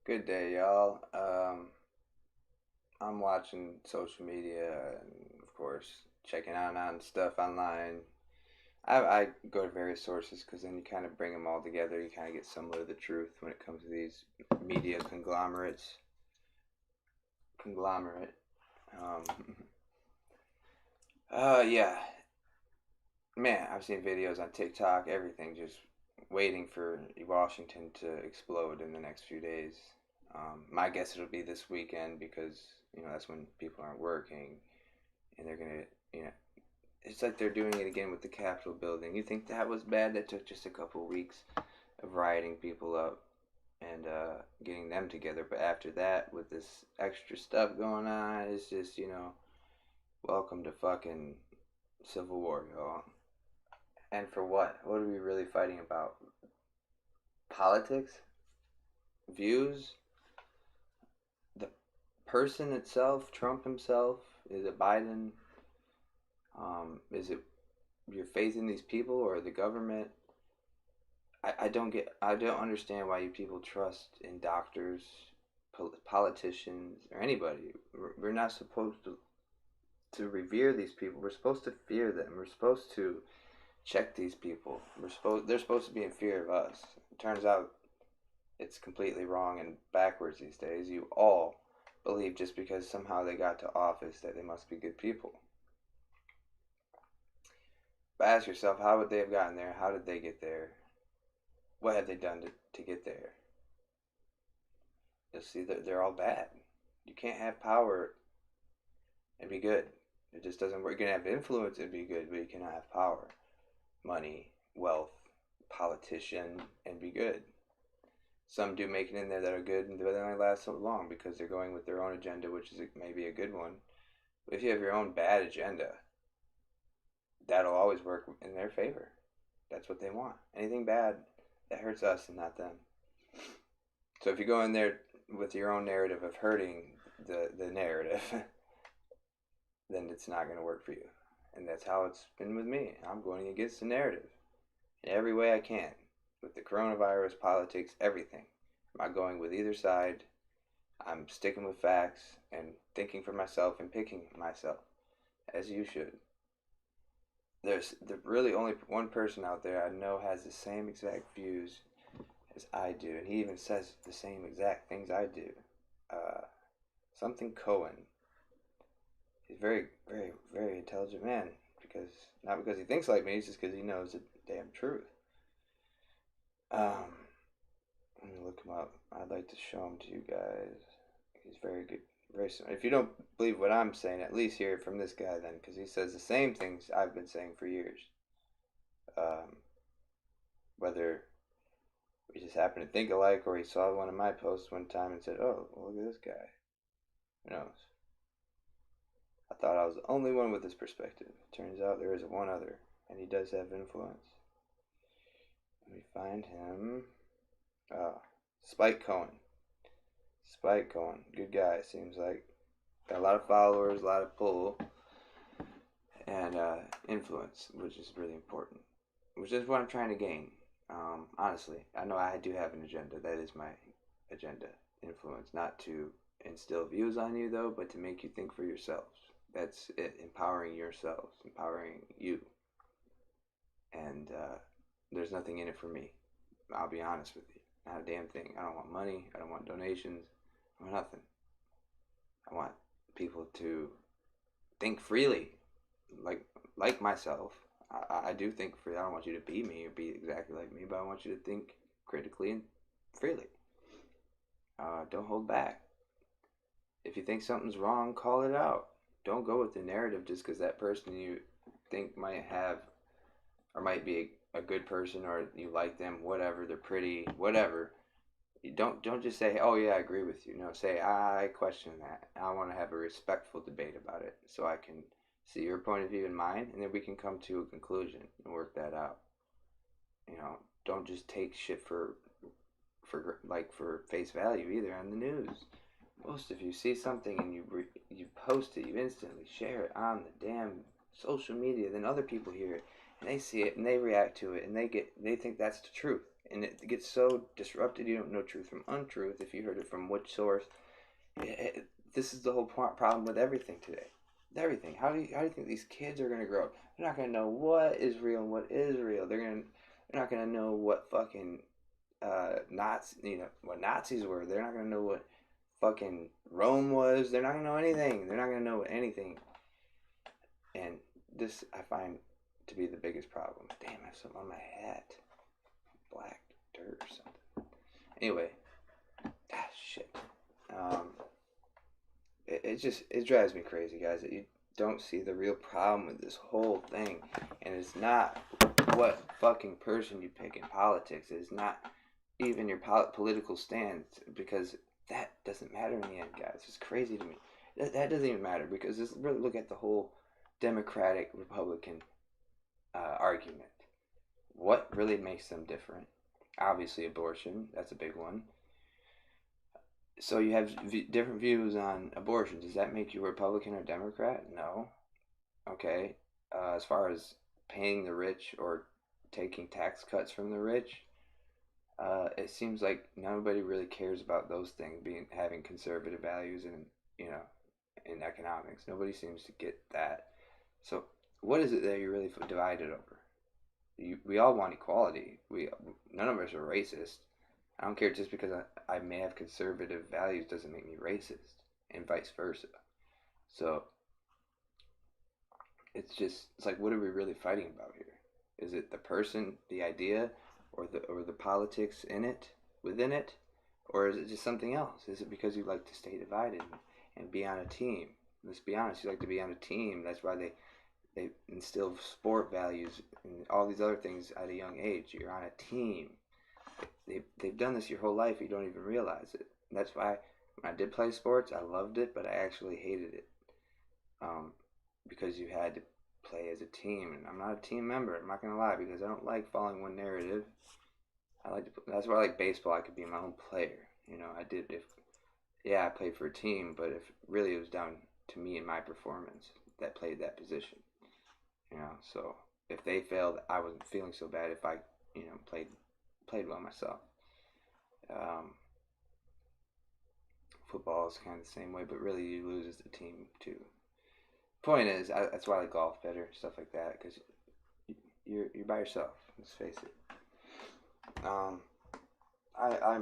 Good day, y'all. I'm watching social media and, of course, checking on stuff online. I go to various sources because then you kind of bring them all together. You kind of get somewhat of the truth when it comes to these media conglomerates. Conglomerate. Um, yeah. Man, I've seen videos on TikTok, everything just waiting for Washington to explode in the next few days. My guess it'll be this weekend because that's when people aren't working and they're gonna you know it's like they're doing it again with the Capitol building. You think that was bad? That took just a couple of weeks of rioting people up and getting them together. But after that, with this extra stuff going on, it's just welcome to fucking Civil War, y'all. And for what? What are we really fighting about? Politics? Views? The person itself? Trump himself? Is it Biden? Is it your faith in these people or the government? I don't understand why you people trust in doctors, politicians, or anybody. We're not supposed to revere these people. We're supposed to fear them. We're supposed to check these people. They're supposed to be in fear of us. It turns out it's completely wrong and backwards these days. You all believe just because somehow they got to office that they must be good people. But ask yourself, how would they have gotten there? How did they get there? What have they done to get there? You'll see that they're all bad. You can't have power and be good. It just doesn't work. You can have influence and be good, but you cannot have power, money, wealth, politician, and be good. Some do make it in there that are good, but they only last so long because they're going with their own agenda, which is maybe a good one. But if you have your own bad agenda, that'll always work in their favor. That's what they want. Anything bad that hurts us and not them. So if you go in there with your own narrative of hurting the narrative, then it's not going to work for you. And that's how it's been with me. I'm going against the narrative in every way I can. With the coronavirus, politics, everything. I'm not going with either side. I'm sticking with facts and thinking for myself and picking myself, as you should. There's really only one person out there I know has the same exact views as I do, and he even says the same exact things I do. Something Cohen. He's a very, very, very intelligent man. Not because he thinks like me, it's just because he knows the damn truth. Let me look him up. I'd like to show him to you guys. He's very good. Very smart. If you don't believe what I'm saying, at least hear it from this guy then, because he says the same things I've been saying for years. Whether we just happen to think alike or he saw one of my posts one time and said, oh, well, look at this guy. Who knows? I thought I was the only one with this perspective. Turns out there is one other, and he does have influence. Let me find him. Spike Cohen. Spike Cohen. Good guy, seems like. Got a lot of followers, a lot of pull, and influence, which is really important. Which is what I'm trying to gain. Honestly, I know I do have an agenda. That is my agenda. Influence. Not to instill views on you, though, but to make you think for yourselves. That's it. Empowering yourselves. Empowering you. And there's nothing in it for me. I'll be honest with you. Not a damn thing. I don't want money. I don't want donations. I want nothing. I want people to think freely, like myself. I do think freely. I don't want you to be me or be exactly like me, but I want you to think critically and freely. Don't hold back. If you think something's wrong, call it out. Don't go with the narrative just because that person you think might have or might be a good person or you like them, whatever, they're pretty, whatever. You don't just say, oh yeah, I agree with you. No, say I question that. I want to have a respectful debate about it so I can see your point of view and mine, and then we can come to a conclusion and work that out. Don't just take shit for face value either on the news. Most of you see something and you post it, you instantly share it on the damn social media. Then other people hear it and they see it and they react to it and they think that's the truth. and it gets so disrupted you don't know truth from untruth if you heard it from which source. This is the whole problem with everything today. Everything. How do you think these kids are gonna grow up? They're not gonna know what is real and what is real. They're not gonna know what fucking what Nazis were. They're not gonna know what fucking Rome was. They're not gonna know anything. They're not gonna know anything. And this I find to be the biggest problem. Damn, I have something on my hat. Black dirt or something. Anyway, shit. It drives me crazy, guys, that you don't see the real problem with this whole thing, and it's not what fucking person you pick in politics. It's not even your political stance, because that doesn't matter in the end, guys. It's crazy to me. That doesn't even matter, because just really look at the whole Democratic Republican argument. What really makes them different? Obviously, abortion. That's a big one. So you have different views on abortion. Does that make you Republican or Democrat? No. Okay. As far as paying the rich or taking tax cuts from the rich, it seems like nobody really cares about those things, having conservative values in economics. Nobody seems to get that. So what is it that you're really divided over? We all want equality. None of us are racist. I don't care, just because I may have conservative values doesn't make me racist, and vice versa. So it's like, what are we really fighting about here? Is it the person, the idea, or the politics within it, or is it just something else? Is it because you like to stay divided and be on a team? Let's be honest, you like to be on a team. That's why they instill sport values and all these other things at a young age. You're on a team. They've done this your whole life. You don't even realize it. And that's why when I did play sports, I loved it, but I actually hated it, because you had to play as a team, and I'm not a team member. I'm not gonna lie, because I don't like following one narrative. That's why I like baseball. I could be my own player. I played for a team, but if really it was down to me and my performance that played that position. So if they failed, I wasn't feeling so bad if I played well myself. Football is kind of the same way, but really you lose as a team too. Point is, that's why I like golf better, stuff like that, because you're by yourself. Let's face it. I'm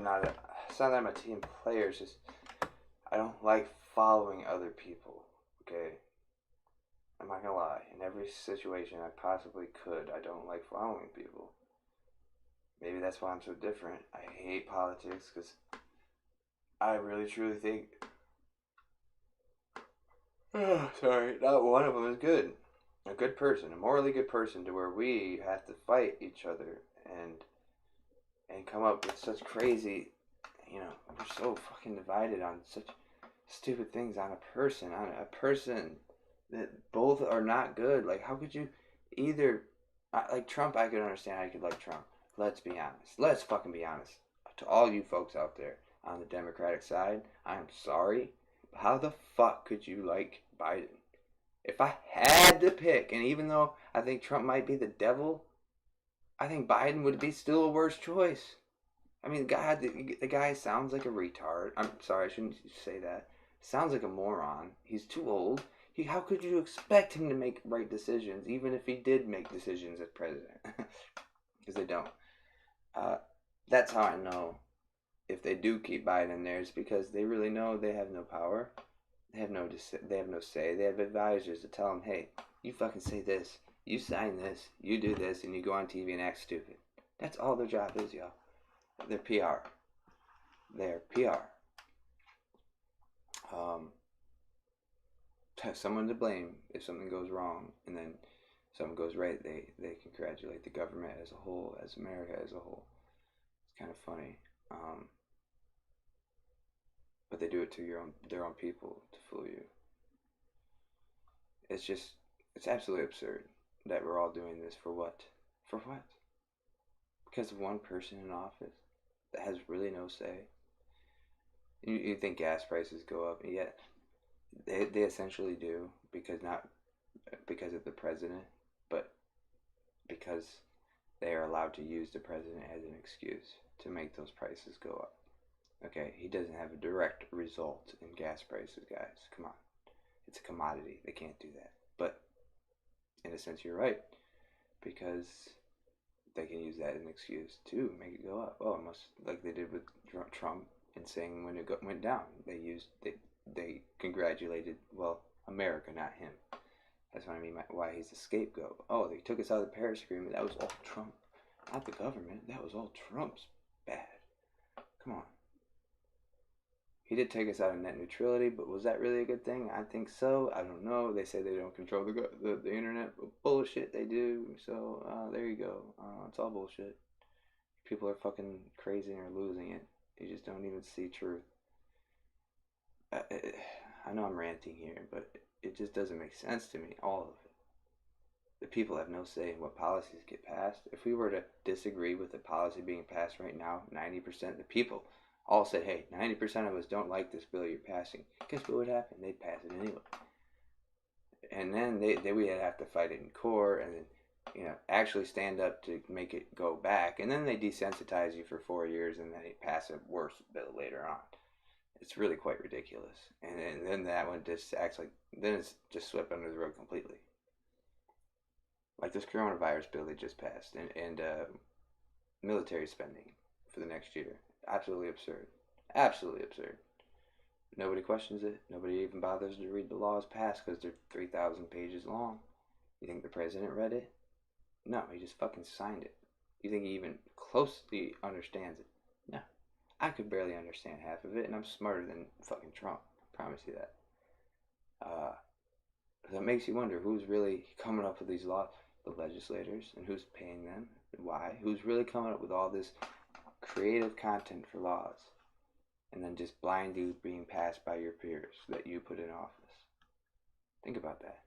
not it's not that I'm a team player. It's just I don't like following other people. Okay, I'm not gonna lie. In every situation I possibly could, I don't like following people. Maybe that's why I'm so different. I hate politics because I really truly think. Sorry, not one of them is good. A good person, a morally good person, to where we have to fight each other and come up with such crazy. We're so fucking divided on such stupid things on a person that both are not good. Like, how could you either like Trump? I could understand how you could like Trump. Let's be honest. Let's fucking be honest. To all you folks out there on the Democratic side, I'm sorry, but how the fuck could you like Biden? If I had to pick, and even though I think Trump might be the devil, I think Biden would be still a worse choice. I mean, the guy sounds like a retard. I'm sorry, I shouldn't say that. Sounds like a moron. He's too old. How could you expect him to make right decisions, even if he did make decisions as president? Because they don't. That's how I know if they do keep Biden in there, it's because they really know they have no power. They have no say. They have advisors to tell them, hey, you fucking say this, you sign this, you do this, and you go on TV and act stupid. That's all their job is, y'all. They're PR. They're PR. Someone to blame if something goes wrong, and then something goes right. They congratulate the government as a whole, as America as a whole. It's kind of funny. But they do it to their own people to fool you. It's absolutely absurd that we're all doing this for what? For what? Because of one person in office that has really no say. You think gas prices go up, and yet they essentially do, because not because of the president, but because they are allowed to use the president as an excuse to make those prices go up. Okay, he doesn't have a direct result in gas prices, guys. Come on. It's a commodity. They can't do that. But in a sense, you're right, because they can use that as an excuse to make it go up. Oh, it must, like they did with Trump and saying when it went down. They congratulated, well, America, not him. That's what I mean. Why he's the scapegoat. Oh, they took us out of the Paris Agreement. That was all Trump, not the government. That was all Trump's bad. Come on. He did take us out of net neutrality, but was that really a good thing? I think so. I don't know. They say they don't control the internet, but bullshit they do. So there you go. It's all bullshit. People are fucking crazy and are losing it. They just don't even see truth. I know I'm ranting here, but it just doesn't make sense to me, all of it. The people have no say in what policies get passed. If we were to disagree with the policy being passed right now, 90% of the people all said, hey, 90% of us don't like this bill you're passing. Guess what would happen? They'd pass it anyway. And then we'd have to fight it in court and then, actually stand up to make it go back. And then they desensitize you for 4 years and then they pass a worse bill later on. It's really quite ridiculous. And then that one just acts like, then it's just swept under the rug completely. Like this coronavirus bill they just passed and military spending for the next year. Absolutely absurd. Absolutely absurd. Nobody questions it. Nobody even bothers to read the laws passed because they're 3,000 pages long. You think the president read it? No, he just fucking signed it. You think he even closely understands it? No. I could barely understand half of it, and I'm smarter than fucking Trump. I promise you that. That makes you wonder who's really coming up with these laws. The legislators, and who's paying them, and why. Who's really coming up with all this creative content for laws, and then just blindly being passed by your peers that you put in office. Think about that.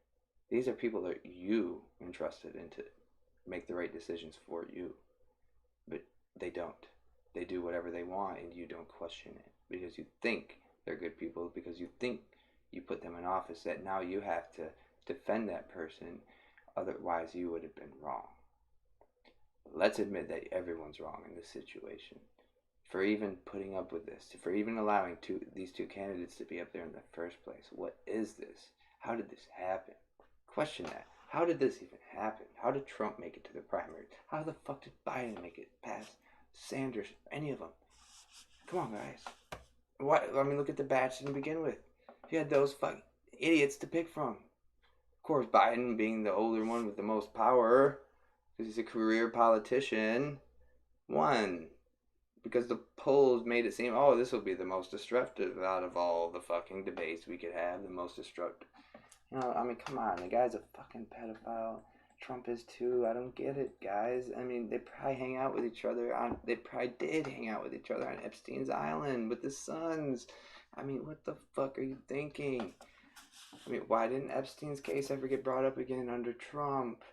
These are people that you entrusted into make the right decisions for you, but they don't. They do whatever they want, and you don't question it because you think they're good people, because you think you put them in office, that now you have to defend that person, otherwise you would have been wrong. Let's admit that everyone's wrong in this situation. For even putting up with this, for even allowing these two candidates to be up there in the first place. What is this? How did this happen? Question that. How did this even happen? How did Trump make it to the primary? How the fuck did Biden make it past Sanders? Any of them? Come on, guys. What? I mean, look at the batch to begin with. You had those fucking idiots to pick from. Of course, Biden being the older one with the most power, because he's a career politician, won. Because the polls made it seem, oh, this will be the most destructive out of all the fucking debates we could have, the most destructive. I mean, come on, the guy's a fucking pedophile. Trump is too. I don't get it, guys. I mean, they probably hang out with each other they probably did hang out with each other on Epstein's Island with the sons. I mean, what the fuck are you thinking? I mean, why didn't Epstein's case ever get brought up again under Trump?